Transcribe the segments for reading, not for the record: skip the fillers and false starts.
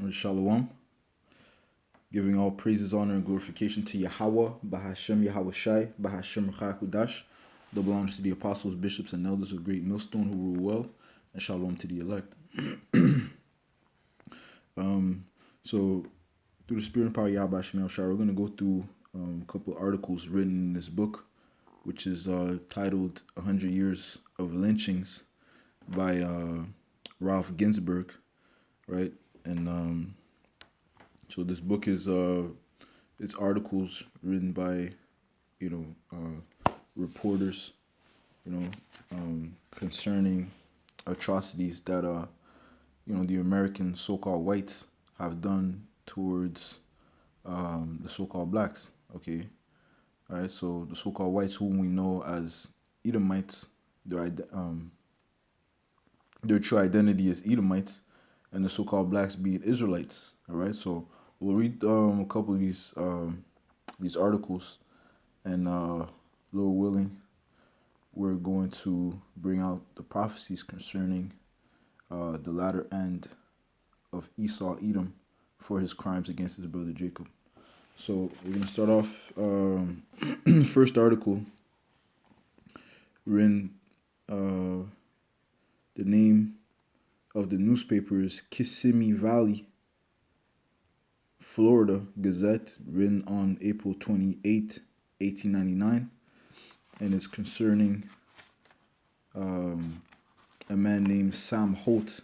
Shalom, giving all praises, honor, and glorification to Yahweh, Bahashem Yahweh Shai, Bahashem Chakudash, double honors to the apostles, bishops, and elders of Great Millstone who rule well, and shalom to the elect. So, through the spirit and power of Yahweh Shemel Shai, we're going to go through a couple articles written in this book, which is titled 100 Years of Lynchings by Ralph Ginsburg, right? And so this book is it's articles written by reporters, concerning atrocities that the American so-called whites have done towards the so-called blacks. Okay, all right. So the so-called whites, whom we know as Edomites, their true identity is Edomites, and the so-called blacks being Israelites. All right. So we'll read a couple of these articles, and Lord willing, we're going to bring out the prophecies concerning the latter end of Esau Edom for his crimes against his brother Jacob. So we're going to start off first article. We're in the name of the newspaper is Kissimmee Valley, Florida Gazette, written on April 28, 1899, and it's concerning a man named Sam Holt.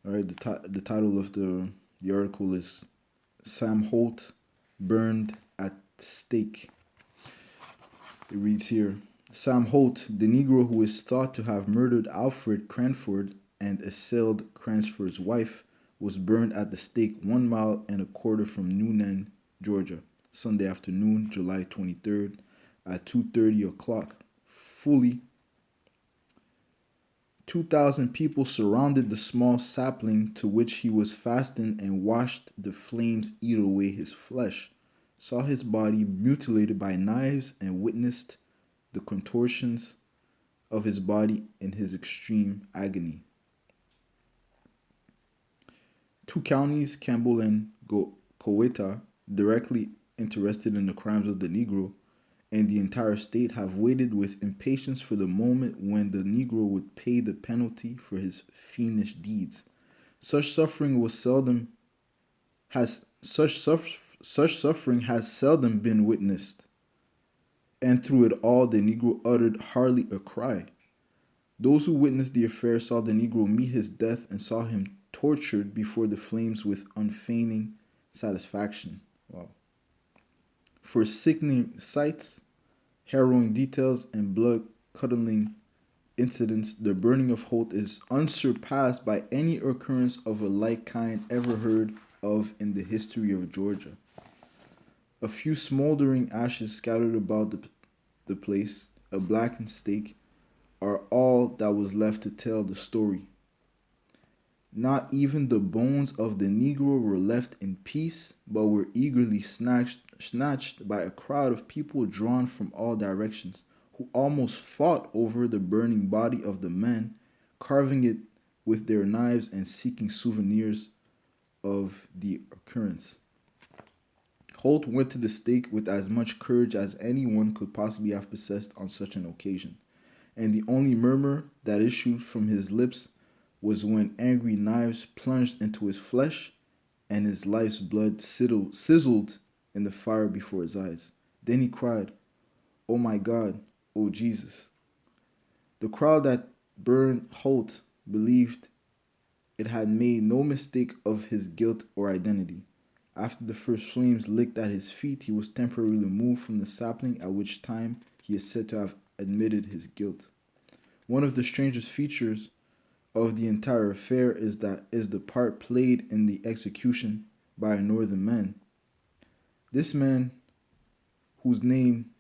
All right, the title of the article is Sam Holt Burned at Stake. It reads here, Sam Holt, the Negro who is thought to have murdered Alfred Cranford and assailed Cranford's wife, was burned at the stake 1 mile and a quarter from Newnan, Georgia, Sunday afternoon, July 23rd, at 2:30 o'clock. Fully 2,000 people surrounded the small sapling to which he was fastened and watched the flames eat away his flesh, saw his body mutilated by knives, and witnessed the contortions of his body in his extreme agony. Two counties, Campbell and Coweta, directly interested in the crimes of the Negro, and the entire state have waited with impatience for the moment when the Negro would pay the penalty for his fiendish deeds. Such suffering has seldom been witnessed, and through it all the Negro uttered hardly a cry. Those who witnessed the affair saw the Negro meet his death and saw him tortured before the flames with unfeigned satisfaction. Wow. For sickening sights, harrowing details, and blood-curdling incidents, the burning of Holt is unsurpassed by any occurrence of a like kind ever heard of in the history of Georgia. A few smoldering ashes scattered about the place, a blackened stake, are all that was left to tell the story. Not even the bones of the Negro were left in peace, but were eagerly snatched by a crowd of people drawn from all directions, who almost fought over the burning body of the man, carving it with their knives and seeking souvenirs of the occurrence. Holt went to the stake with as much courage as anyone could possibly have possessed on such an occasion, and the only murmur that issued from his lips was when angry knives plunged into his flesh and his life's blood sizzled in the fire before his eyes. Then he cried, "Oh my God, oh Jesus." The crowd that burned Holt believed it had made no mistake of his guilt or identity. After the first flames licked at his feet, he was temporarily removed from the sapling, at which time he is said to have admitted his guilt. One of the strangest features of the entire affair is the part played in the execution by a northern man. This man, whose name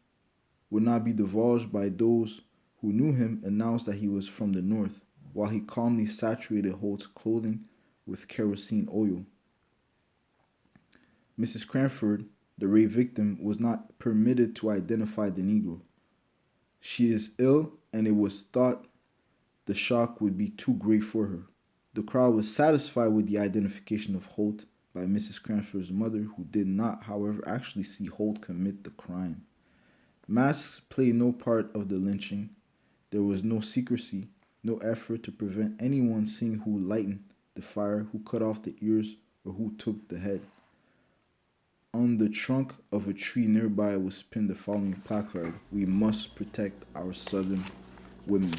would not be divulged by those who knew him, announced that he was from the north, while he calmly saturated Holt's clothing with kerosene oil. Mrs. Cranford, the rape victim, was not permitted to identify the Negro. She is ill, and it was thought the shock would be too great for her. The crowd was satisfied with the identification of Holt by Mrs. Cranford's mother, who did not, however, actually see Holt commit the crime. Masks played no part of the lynching. There was no secrecy, no effort to prevent anyone seeing who lightened the fire, who cut off the ears, or who took the head. On the trunk of a tree nearby was pinned the following placard: "We must protect our Southern women."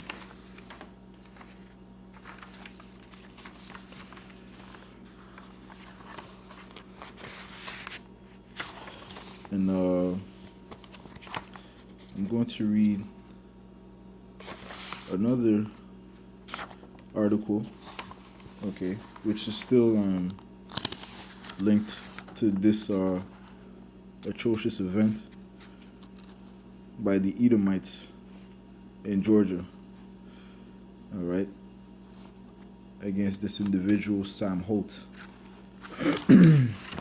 And I'm going to read another article, okay, which is still linked to this atrocious event by the Edomites in Georgia, all right, against this individual, Sam Holt.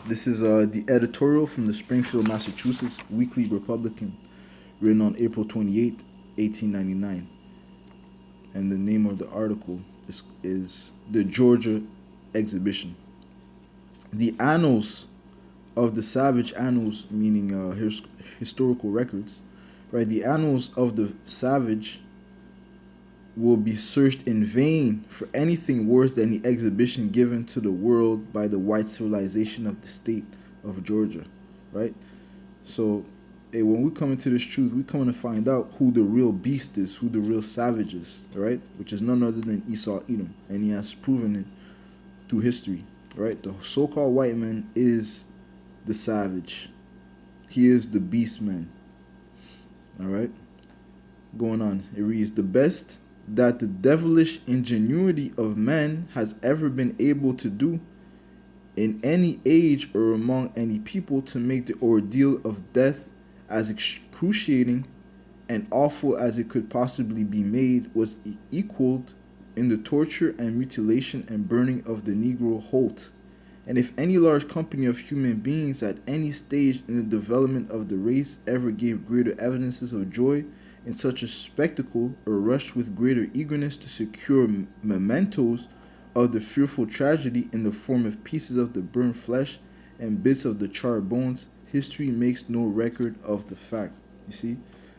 This is the editorial from the Springfield, Massachusetts Weekly Republican, written on April 28, 1899. And the name of the article is The Georgia Exhibition. The annals of the savage annals, meaning historical records, right? The annals of the savage will be searched in vain for anything worse than the exhibition given to the world by the white civilization of the state of Georgia, right? So, when we come into this truth, we come to find out who the real beast is, who the real savage is, right? Which is none other than Esau, Edom, and he has proven it through history, right? The so-called white man is the savage. He is the beast man, all right? Going on, it reads, "The best that the devilish ingenuity of man has ever been able to do in any age or among any people to make the ordeal of death as excruciating and awful as it could possibly be made was equaled in the torture and mutilation and burning of the Negro Holt. And if any large company of human beings at any stage in the development of the race ever gave greater evidences of joy in such a spectacle, or rushed with greater eagerness to secure mementos of the fearful tragedy in the form of pieces of the burned flesh and bits of the charred bones, history makes no record of the fact." You see?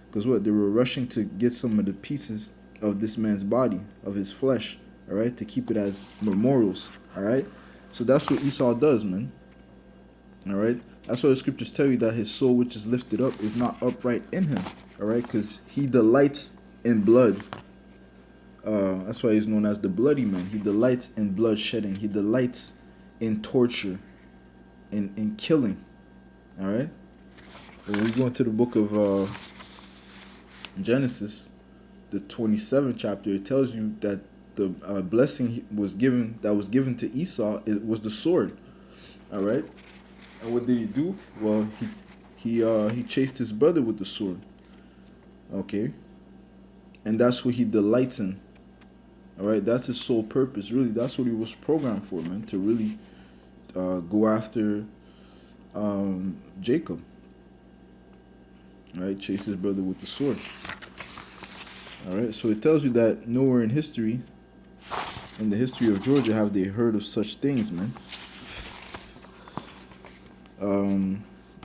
Because what? They were rushing to get some of the pieces of this man's body, of his flesh, all right, to keep it as memorials, all right? So that's what Esau does, man. All right? That's why the scriptures tell you that his soul, which is lifted up, is not upright in him, all right? Because he delights in blood. That's why he's known as the bloody man. He delights in blood shedding. He delights in torture, in killing, all right? When we go into the book of Genesis, the 27th chapter, it tells you that the blessing was given to Esau, it was the sword, all right? And what did he do? Well, he chased his brother with the sword, okay? And that's what he delights in, all right? That's his sole purpose, really. That's what he was programmed for, man, to really go after Jacob, all right? Chase his brother with the sword, all right? So it tells you that nowhere in history, in the history of Georgia, have they heard of such things, man.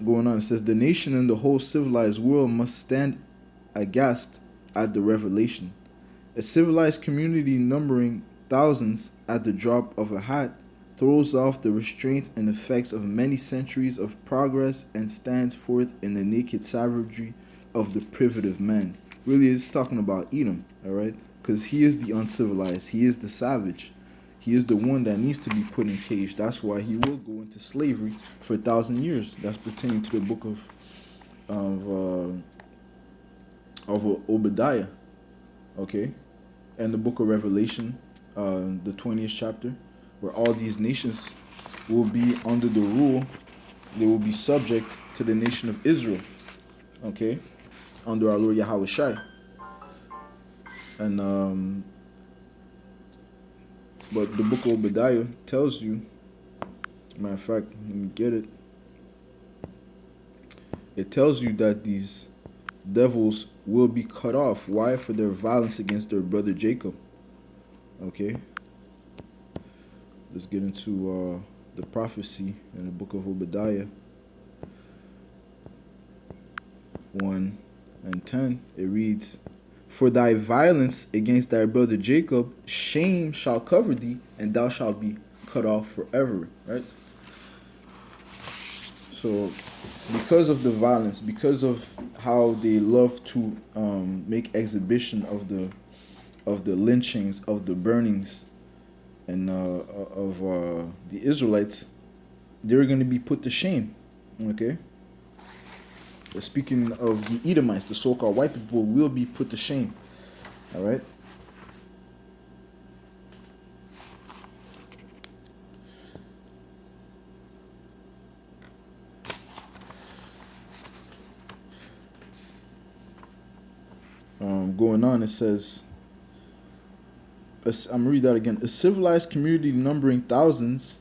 Going on, it says, "The nation and the whole civilized world must stand aghast at the revelation. A civilized community numbering thousands at the drop of a hat throws off the restraints and effects of many centuries of progress and stands forth in the naked savagery of the primitive man." Really, it's talking about Edom, all right? Because he is the uncivilized. He is the savage. He is the one that needs to be put in cage. That's why he will go into slavery for 1,000 years. That's pertaining to the book of Obadiah, okay, and the book of Revelation, the 20th chapter, where all these nations will be under the rule. They will be subject to the nation of Israel, okay, under our Lord Yahweh Shai. And but the book of Obadiah tells you, matter of fact, let me get it. It tells you that these devils will be cut off. Why? For their violence against their brother Jacob. Okay. Let's get into the prophecy in the book of Obadiah 1 and 10. It reads, "For thy violence against thy brother Jacob, shame shall cover thee, and thou shalt be cut off forever." Right? So, because of the violence, because of how they love to make exhibition of the lynchings, of the burnings, and of the Israelites, they're going to be put to shame. Okay. Speaking of the Edomites, the so-called white people will be put to shame. All right. Going on, it says, I'm going to read that again. A civilized community numbering thousands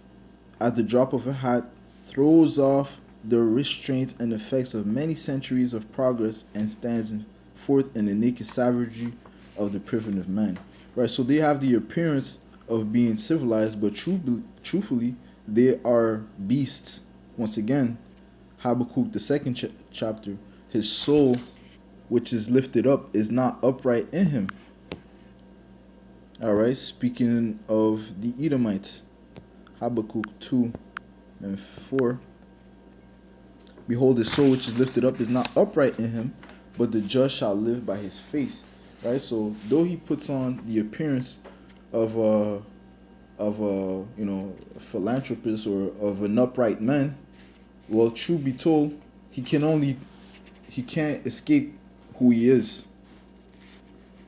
at the drop of a hat throws off the restraints and effects of many centuries of progress and stands forth in the naked savagery of the primitive man. Right, so they have the appearance of being civilized, but truthfully, they are beasts. Once again, Habakkuk, the second chapter, his soul, which is lifted up, is not upright in him. All right, speaking of the Edomites, Habakkuk 2 and 4. Behold, his soul which is lifted up is not upright in him, but the just shall live by his faith. Right. So though he puts on the appearance of a philanthropist or of an upright man, well, truth be told, he can't escape who he is.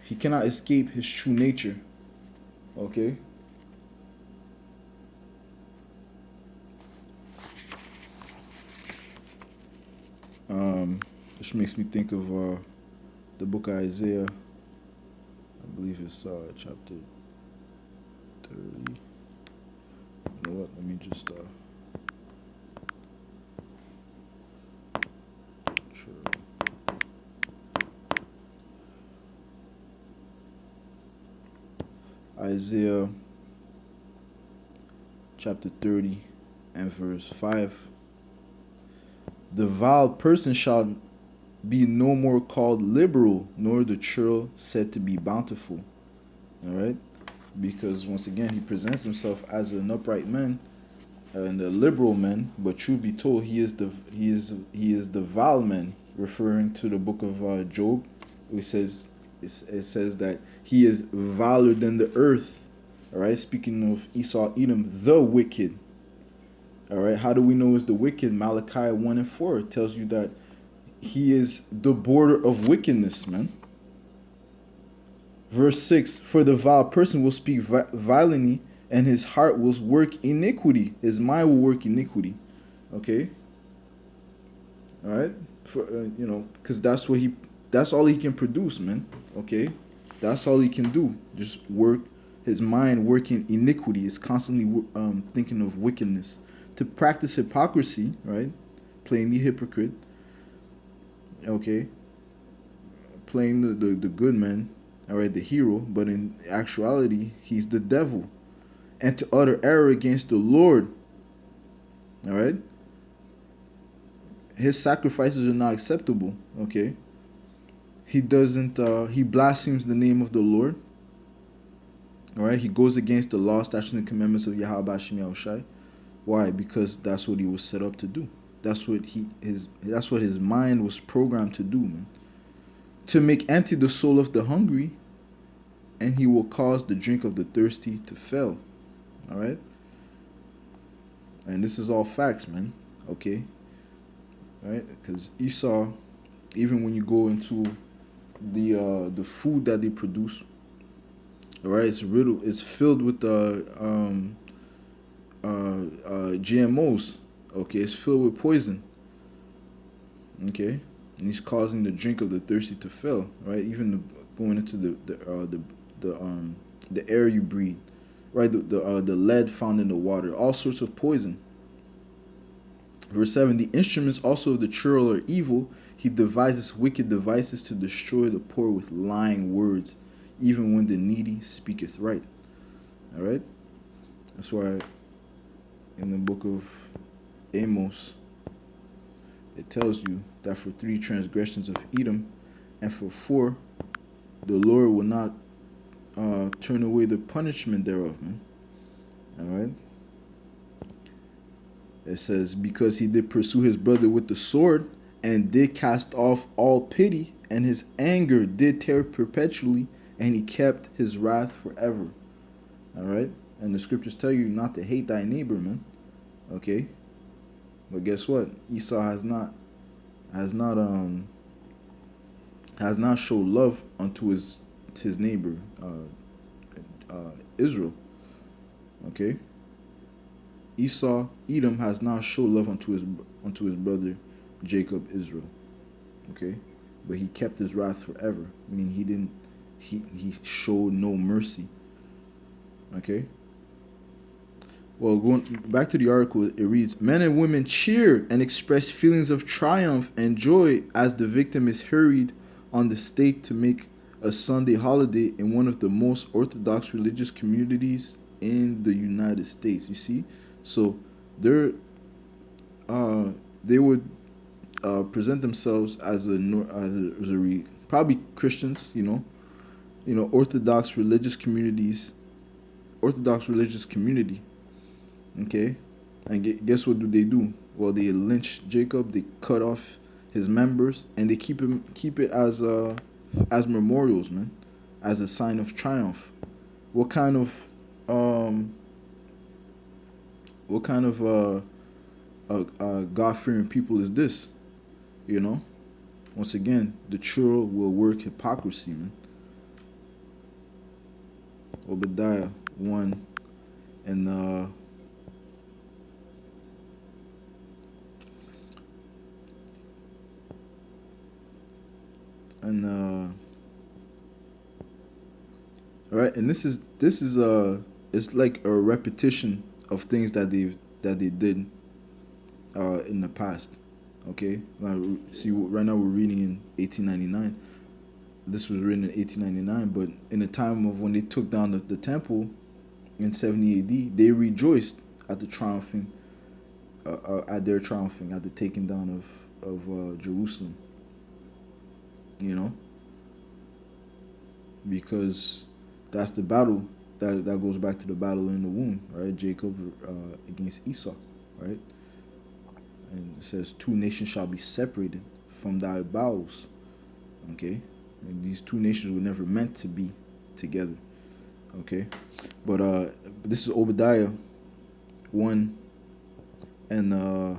He cannot escape his true nature. Okay. Which makes me think of the book of Isaiah. I believe it's chapter 30. You know what? Let me just Isaiah chapter 30 and verse 5. The vile person shall be no more called liberal, nor the churl said to be bountiful. All right, because once again he presents himself as an upright man and a liberal man, but truth be told, he is the vile man, referring to the book of Job. It says that he is viler than the earth. All right, speaking of Esau, Edom, the wicked. All right, how do we know it's the wicked? Malachi 1 and 4 tells you that he is the border of wickedness, man. Verse 6, for the vile person will speak violently, and his heart will work iniquity. His mind will work iniquity. Okay? All right? For because that's all he can produce, man. Okay? That's all he can do. Just work his mind working iniquity. Is constantly thinking of wickedness. To practice hypocrisy, right? Playing the hypocrite. Okay? Playing the good man, all right, the hero, but in actuality, he's the devil. And to utter error against the Lord, all right? His sacrifices are not acceptable, okay? He blasphemes the name of the Lord, all right? He goes against the law, statutes, and commandments of Yahweh Hashem Yahushai. Why? Because that's what he was set up to do. That's what his mind was programmed to do, man. To make empty the soul of the hungry, and he will cause the drink of the thirsty to fail. All right? And this is all facts, man. Okay? All right? Because Esau, even when you go into the food that they produce, all right, it's filled with GMOs. Okay? It's filled with poison. Okay? And he's causing the drink of the thirsty to fail, right? Even going into the air you breathe, right? The lead found in the water, all sorts of poison. Verse 7, the instruments also of the churl are evil. He devises wicked devices to destroy the poor with lying words, even when the needy speaketh right. All right? That's why in the book of Amos, it tells you that for 3 transgressions of Edom, and for 4, the Lord will not turn away the punishment thereof, man. All right. It says, because he did pursue his brother with the sword, and did cast off all pity, and his anger did tear perpetually, and he kept his wrath forever. All right. And the scriptures tell you not to hate thy neighbor, man. Okay. But guess what? Esau has not showed love unto his neighbor, Israel. Okay. Esau, Edom, has not showed love unto his brother Jacob, Israel. Okay, but he kept his wrath forever. I mean, he showed no mercy. Okay. Well, going back to the article, it reads, men and women cheer and express feelings of triumph and joy as the victim is hurried on the stake to make a Sunday holiday in one of the most orthodox religious communities in the United States. You see, so they would present themselves as probably Christians, Orthodox religious communities, Orthodox religious community. Okay, and guess what do? Well, they lynch Jacob, they cut off his members, and they keep it as memorials, man, as a sign of triumph. What kind of God-fearing people is this? Once again, the churl will work hypocrisy, man. Obadiah 1 and all right, and this is it's like a repetition of things that they did in the past. Okay, now see, right now we're reading in 1899. This was written in 1899, but in the time of when they took down the temple in 70 AD, they rejoiced at the triumphing, at the taking down of Jerusalem. Because that's the battle that goes back to the battle in the womb, right? Jacob against Esau, right? And it says 2 nations shall be separated from thy bowels. Okay, and these 2 nations were never meant to be together. Okay, but this is Obadiah 1 and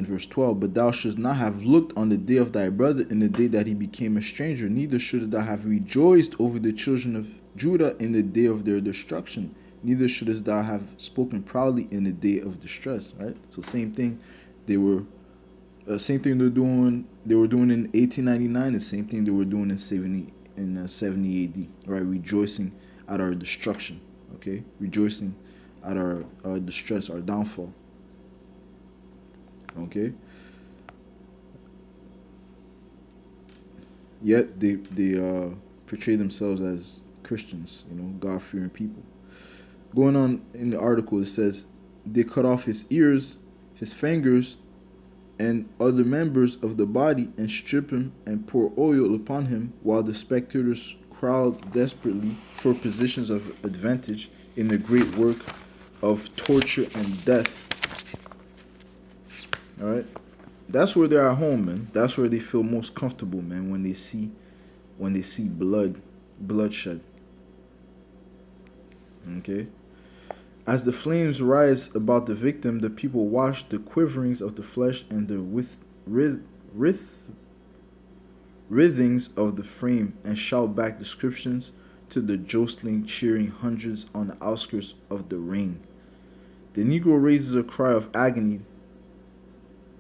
verse 12. But thou shouldst not have looked on the day of thy brother in the day that he became a stranger, neither shouldst thou have rejoiced over the children of Judah in the day of their destruction, neither shouldst thou have spoken proudly in the day of distress. Right? So same thing they were doing in 1899, the same thing they were doing in 70 AD, right? Rejoicing at our destruction, okay? Rejoicing at our distress, our downfall. Okay. Yet they portray themselves as Christians, God-fearing people. Going on in the article, it says they cut off his ears, his fingers, and other members of the body, and strip him and pour oil upon him, while the spectators crowd desperately for positions of advantage in the great work of torture and death. All right, that's where they're at home, man. That's where they feel most comfortable, man. When they see bloodshed. Okay. As the flames rise about the victim, the people watch the quiverings of the flesh and the writhings of the frame, and shout back descriptions to the jostling, cheering hundreds on the outskirts of the ring. The Negro raises a cry of agony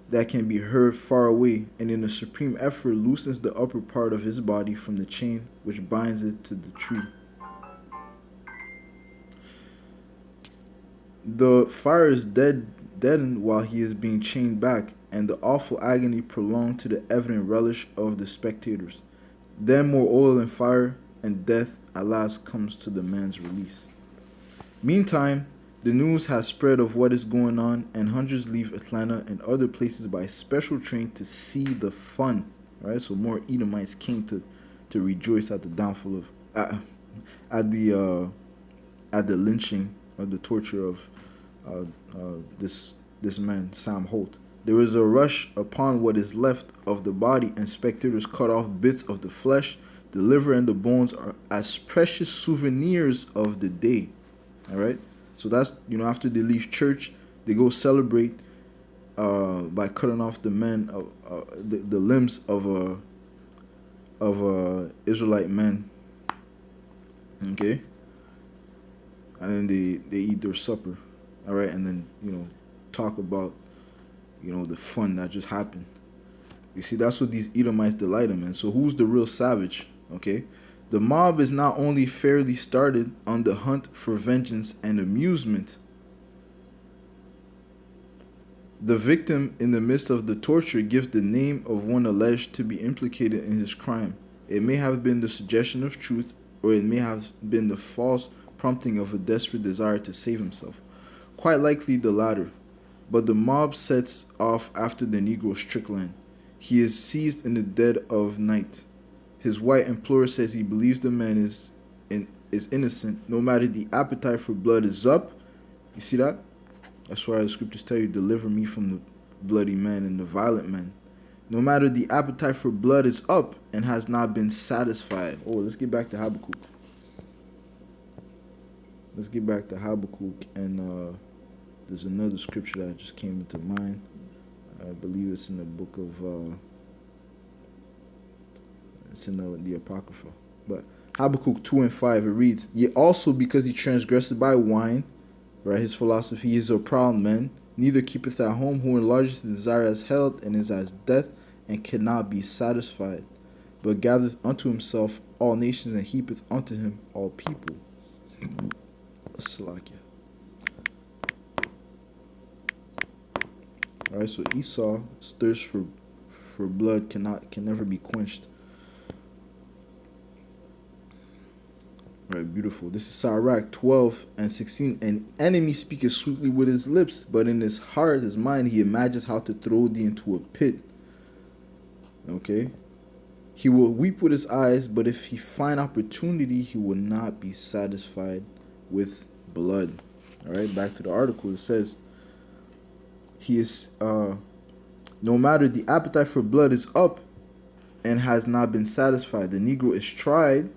that can be heard far away, and in a supreme effort loosens the upper part of his body from the chain which binds it to the tree. The fire is deadened while he is being chained back, and the awful agony prolonged to the evident relish of the spectators. Then more oil and fire and death at last comes to the man's release. Meantime, the news has spread of what is going on, and hundreds leave Atlanta and other places by special train to see the fun. Right, so more Edomites came to rejoice at the downfall of at the lynching or the torture of uh, this man Sam Holt. There is a rush upon what is left of the body, and spectators cut off bits of the flesh. The liver and the bones are as precious souvenirs of the day. All right, so that's after they leave church, they go celebrate by cutting off the men of the limbs of Israelite men. Okay, and then they eat their supper. All right, and then talk about the fun that just happened. You see, that's what these Edomites delight in, man. So who's the real savage? Okay, the mob is not only fairly started on the hunt for vengeance and amusement. The victim in the midst of the torture gives the name of one alleged to be implicated in his crime. It may have been the suggestion of truth, or it may have been the false prompting of a desperate desire to save himself. Quite likely the latter. But the mob sets off after the Negro Strickland. He is seized in the dead of night. His white employer says he believes the man is innocent, no matter the appetite for blood is up. You see that? That's why the scriptures tell you, deliver me from the bloody man and the violent man. No matter the appetite for blood is up and has not been satisfied. Oh, let's get back to Habakkuk. And there's another scripture that just came into mind. I believe it's in the book of, it's in the Apocrypha. But Habakkuk 2 and 5, it reads, Yet also because he transgressed by wine, right, his philosophy is a proud man, neither keepeth at home, who enlarges the desire as health, and is as death, and cannot be satisfied, but gathereth unto himself all nations, and heapeth unto him all people. Salakia. Alright, so Esau thirst for blood can never be quenched. Alright, beautiful. This is Sirach 12 and 16. An enemy speaketh sweetly with his lips, but in his heart, his mind, he imagines how to throw thee into a pit. Okay? He will weep with his eyes, but if he find opportunity, he will not be satisfied with blood. Alright, back to the article. It says, he is, no matter the appetite for blood is up and has not been satisfied. The Negro is tried,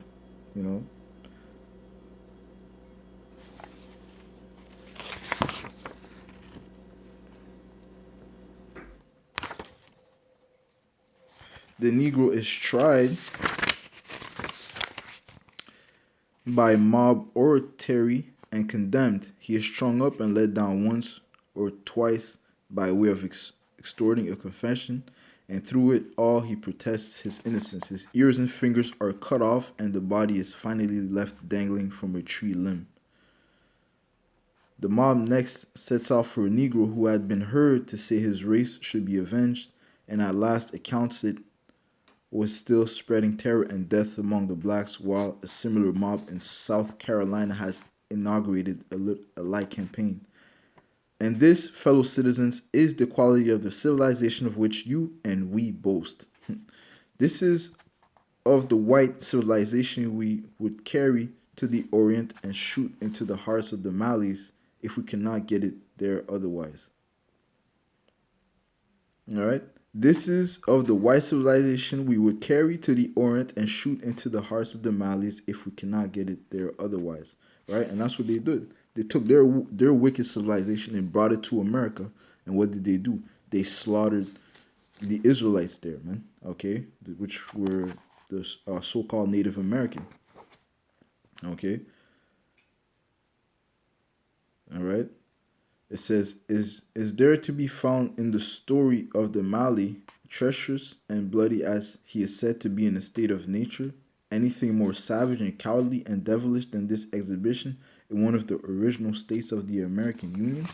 The Negro is tried by mob oratory and condemned. He is strung up and let down once or twice by way of extorting a confession, and through it all he protests his innocence. His ears and fingers are cut off, and the body is finally left dangling from a tree limb. The mob next sets out for a Negro who had been heard to say his race should be avenged, and at last accounts it was still spreading terror and death among the blacks, while a similar mob in South Carolina has inaugurated a like campaign. And this, fellow citizens, is the quality of the civilization of which you and we boast. This is of the white civilization we would carry to the Orient and shoot into the hearts of the Malis if we cannot get it there otherwise. All right? This is of the white civilization we would carry to the Orient and shoot into the hearts of the Malis if we cannot get it there otherwise. Right? And that's what they did. They took their wicked civilization and brought it to America. And what did they do? They slaughtered the Israelites there, man. Okay? Which were the so-called Native American. Okay? All right? It says, is there to be found in the story of the Mali, treacherous and bloody as he is said to be in a state of nature, anything more savage and cowardly and devilish than this exhibition in one of the original states of the American Union?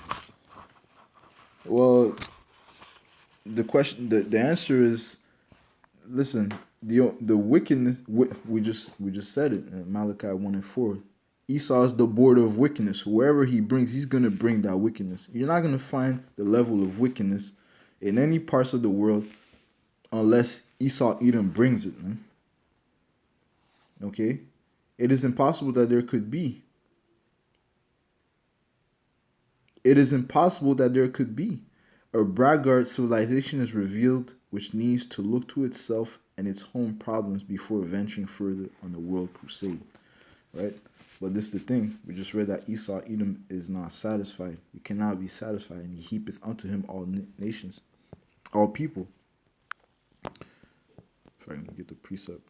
Well, the answer is, listen, the wickedness, we just said it in Malachi 1:4. Esau is the border of wickedness. Wherever he brings, he's gonna bring that wickedness. You're not gonna find the level of wickedness in any parts of the world unless Esau Edom brings it, man. Okay? It is impossible that there could be. It is impossible that there could be. A braggart civilization is revealed which needs to look to itself and its home problems before venturing further on the world crusade. Right? But this is the thing. We just read that Esau Edom is not satisfied. He cannot be satisfied, and he heapeth unto him all nations, all people. If I can get the precept,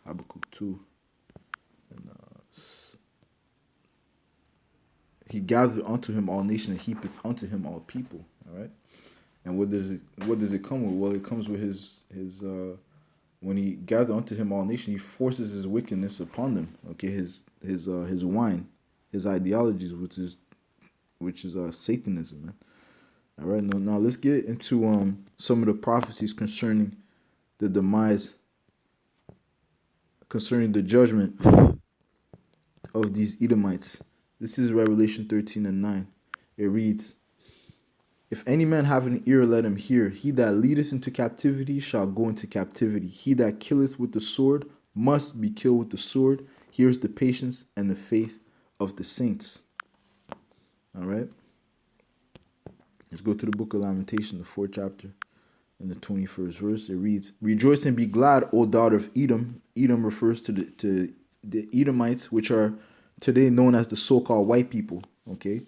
Habakkuk 2. And he gathered unto him all nations, and heapeth unto him all people. All right. And what does it come with? Well, it comes with his when he gathered unto him all nations, he forces his wickedness upon them. Okay, his wine, his ideologies, which is Satanism, man. All right, now let's get into some of the prophecies concerning the demise, concerning the judgment of these Edomites. This is Revelation 13:9. It reads, if any man have an ear, let him hear. He that leadeth into captivity shall go into captivity. He that killeth with the sword must be killed with the sword. Here's the patience and the faith of the saints. All right. Let's go to the book of Lamentation, the 4th chapter, and the 21st verse. It reads, rejoice and be glad, O daughter of Edom. Edom refers to the Edomites, which are today known as the so-called white people. Okay.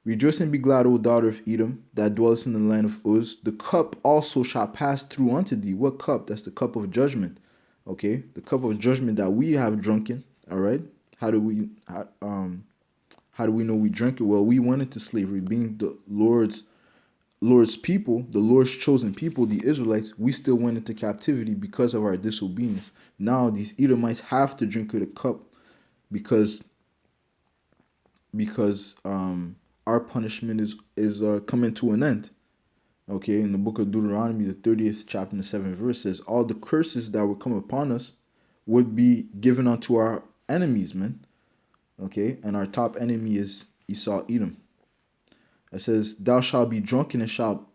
Rejoice and be glad, O daughter of Edom, that dwellest in the land of Uz. The cup also shall pass through unto thee. What cup? That's the cup of judgment. Okay, the cup of judgment that we have drunken. All right. How do we know we drank it? Well, we went into slavery, being the Lord's people, the Lord's chosen people, the Israelites. We still went into captivity because of our disobedience. Now these Edomites have to drink of the cup because our punishment is coming to an end. Okay, in the book of Deuteronomy, the 30th chapter and the 7th verse says, all the curses that would come upon us would be given unto our enemies, man. Okay, and our top enemy is Esau Edom. It says, thou shalt be drunken and shalt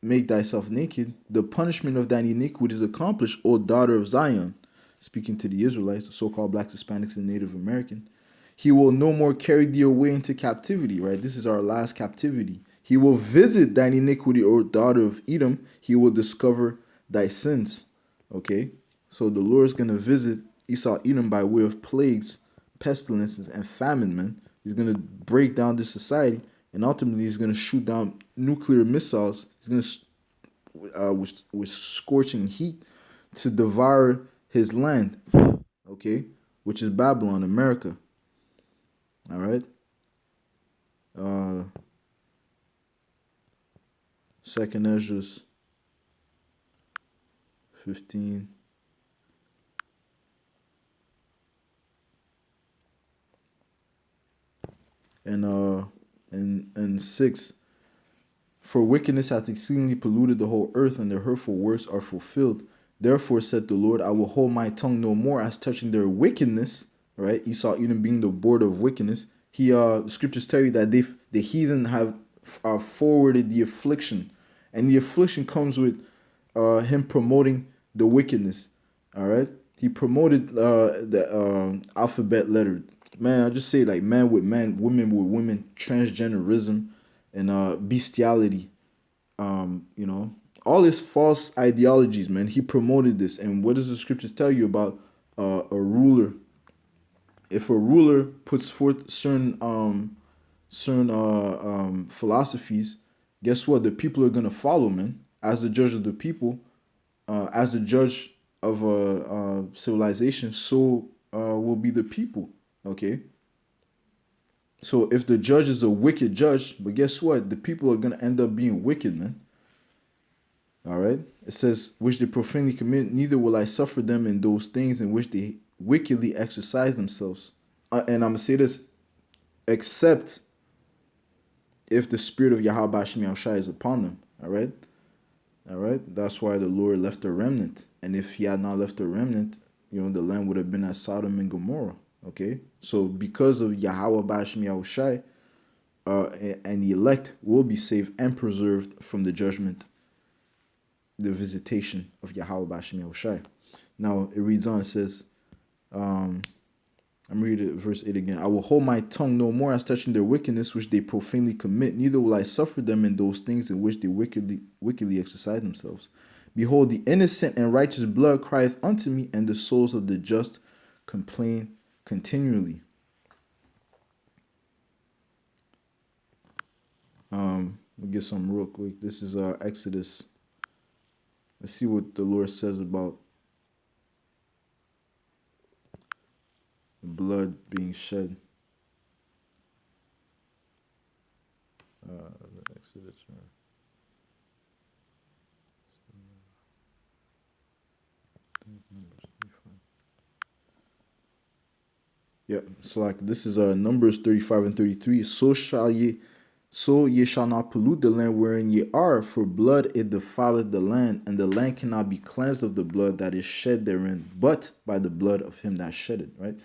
make thyself naked. The punishment of thine iniquity is accomplished, O daughter of Zion. Speaking to the Israelites, the so-called blacks, Hispanics, and Native American. He will no more carry thee away into captivity, right? This is our last captivity. He will visit thine iniquity, O daughter of Edom. He will discover thy sins. Okay? So the Lord is going to visit Esau Edom by way of plagues, pestilences, and famine, man. He's going to break down this society, and ultimately he's going to shoot down nuclear missiles. He's going to, with scorching heat, to devour his land, okay? Which is Babylon, America. All right. Second Ezra 15. And 6. For wickedness hath exceedingly polluted the whole earth, and their hurtful works are fulfilled. Therefore said the Lord, I will hold my tongue no more as touching their wickedness. Right? Esau Edom being the border of wickedness. The scriptures tell you that the heathen have forwarded the affliction, and the affliction comes with him promoting the wickedness. All right, he promoted the alphabet letter. Man, I just say like man with man, women with women, transgenderism, and bestiality. All his false ideologies, man. He promoted this, and what does the scriptures tell you about a ruler? If a ruler puts forth certain philosophies, guess what? The people are gonna follow, man. As the judge of the people, as the judge of a civilization, so will be the people. Okay. So if the judge is a wicked judge, but guess what? The people are gonna end up being wicked, man. All right. It says, which they profanely commit, neither will I suffer them in those things in which they wickedly exercise themselves. And I'm gonna say this, except if the spirit of Yahweh Shai is upon them. All right. All right. That's why the Lord left a remnant. And if he had not left a remnant, the land would have been as Sodom and Gomorrah. Okay. So because of Yahweh Bashim Yahushai, and the elect will be saved and preserved from the judgment, the visitation of Yahweh Bashim Yahushai. Now it reads on, it says, I'm reading verse 8 again. I will hold my tongue no more as touching their wickedness which they profanely commit, neither will I suffer them in those things in which they wickedly exercise themselves. Behold, the innocent and righteous blood crieth unto me, and the souls of the just complain continually. We'll get some real quick. This is Exodus. Let's see what the Lord says about the blood being shed. Exodus. Yep. So like this is Numbers 35 and 33. So ye shall not pollute the land wherein ye are, for blood it defileth the land, and the land cannot be cleansed of the blood that is shed therein, but by the blood of him that shed it. Right.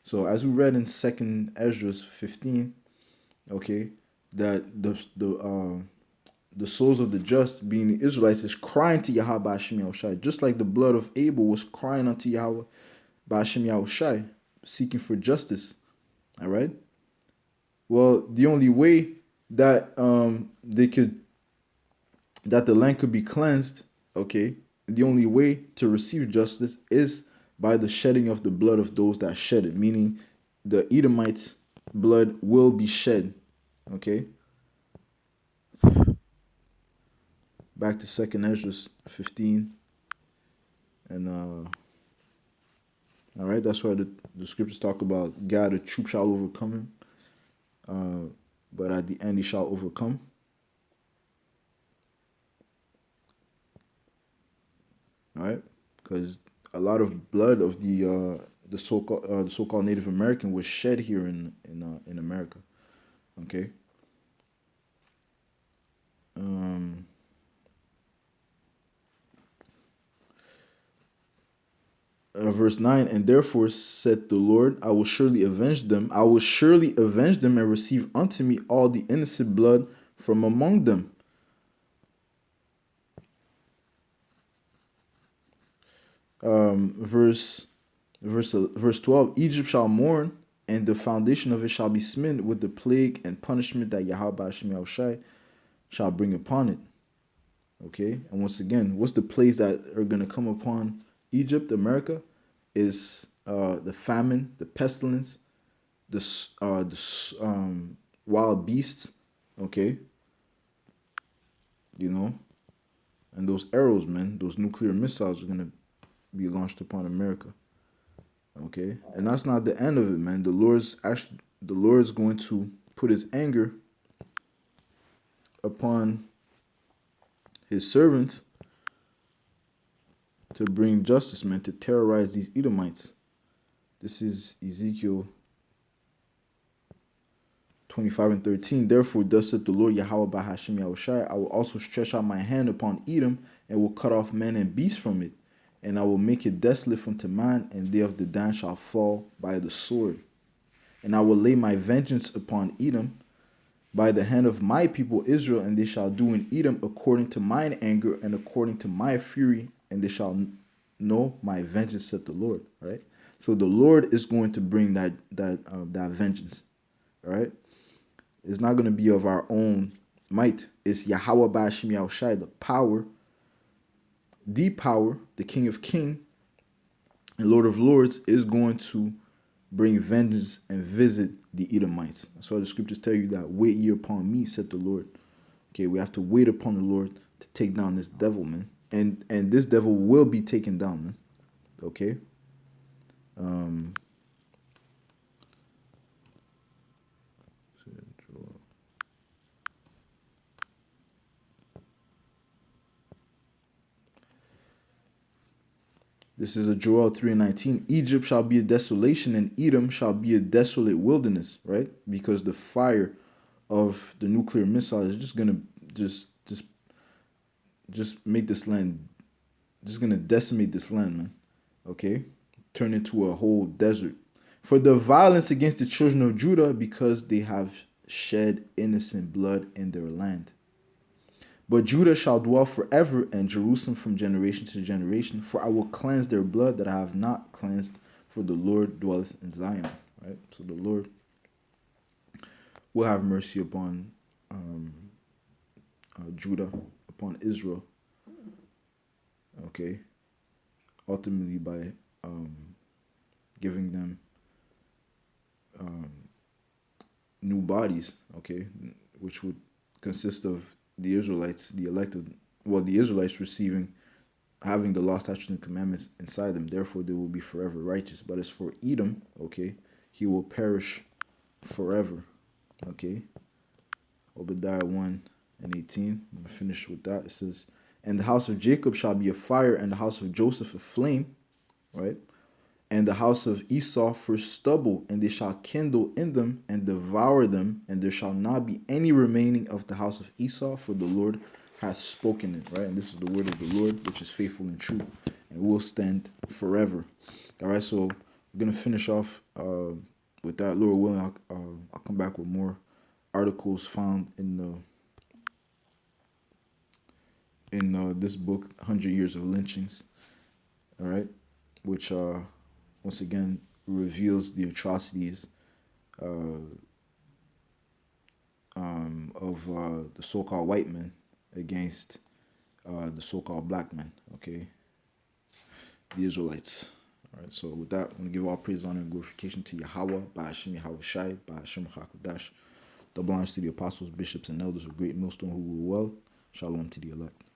So as we read in 2nd Ezra 15, okay, that the souls of the just, being the Israelites, is crying to Yahweh Ba'ashim Yahushai, just like the blood of Abel was crying unto Yahweh Ba'ashim Yahushai, seeking for justice. All right. Well, the only way that that the land could be cleansed, okay, the only way to receive justice is by the shedding of the blood of those that shed it, meaning the Edomites' blood will be shed. Okay. Back to 2nd Ezra 15. And all right, that's why the scriptures talk about God, a troop shall overcome him, but at the end he shall overcome. All right, because a lot of blood of the so-called Native American was shed here in America. Okay. Verse 9, and therefore said the Lord, I will surely avenge them. I will surely avenge them and receive unto me all the innocent blood from among them. Verse 12, Egypt shall mourn, and the foundation of it shall be smitten with the plague and punishment that Yahweh Shemi Shai shall bring upon it. Okay, and once again, what's the plagues that are going to come upon Egypt, America? Is the famine, the pestilence, the wild beasts, okay? And those arrows, man, those nuclear missiles are going to be launched upon America. Okay, and that's not the end of it, man. The Lord's going to put his anger upon his servants to bring justice, man, to terrorize these Edomites. This is Ezekiel 25 and 13. Therefore, thus saith the Lord Yahweh Bahashim Yahushai, I will also stretch out my hand upon Edom and will cut off man and beast from it, and I will make it desolate from Teman, and they of the Dan shall fall by the sword. And I will lay my vengeance upon Edom by the hand of my people Israel, and they shall do in Edom according to mine anger and according to my fury, and they shall know my vengeance, said the Lord. Right. So the Lord is going to bring that vengeance. All right. It's not going to be of our own might. It's Yahweh Ba'ashim Yahushai, the power, the King of Kings and Lord of Lords, is going to bring vengeance and visit the Edomites. That's why the scriptures tell you that wait ye upon me, said the Lord. Okay, we have to wait upon the Lord to take down this devil, man. And this devil will be taken down, man. Okay. This is a Joel 3:19. Egypt shall be a desolation, and Edom shall be a desolate wilderness, right? Because the fire of the nuclear missile is just gonna just just make this land, just gonna decimate this land, man. Okay, turn it to a whole desert. For the violence against the children of Judah, because they have shed innocent blood in their land. But Judah shall dwell forever, and Jerusalem from generation to generation. For I will cleanse their blood that I have not cleansed, for the Lord dwelleth in Zion. Right? So the Lord will have mercy upon Judah, upon Israel. Okay? Ultimately by giving them new bodies, okay? Which would consist of the Israelites, the elected, well, the Israelites receiving, having the law, statutes, and commandments inside them. Therefore, they will be forever righteous. But as for Edom, okay, he will perish forever. Okay. Obadiah 1 and 18. I'm going to finish with that. It says, and the house of Jacob shall be a fire, and the house of Joseph a flame, right? And the house of Esau for stubble, and they shall kindle in them and devour them, and there shall not be any remaining of the house of Esau, for the Lord hath spoken it, right? And this is the word of the Lord, which is faithful and true, and will stand forever. All right, so we're gonna finish off with that. Lord willing, I'll come back with more articles found in this book, 100 Years of Lynchings. All right, which once again reveals the atrocities of the so-called white men against the so-called black men, okay, the Israelites. All right, so with that, I'm going to give all praise, honor, and glorification to Yahweh, by Hashem Yahweh Shai, by Hashem HaKadosh, double honors to the apostles, bishops, and elders of Great Millstone who rule well. Shalom to the elect.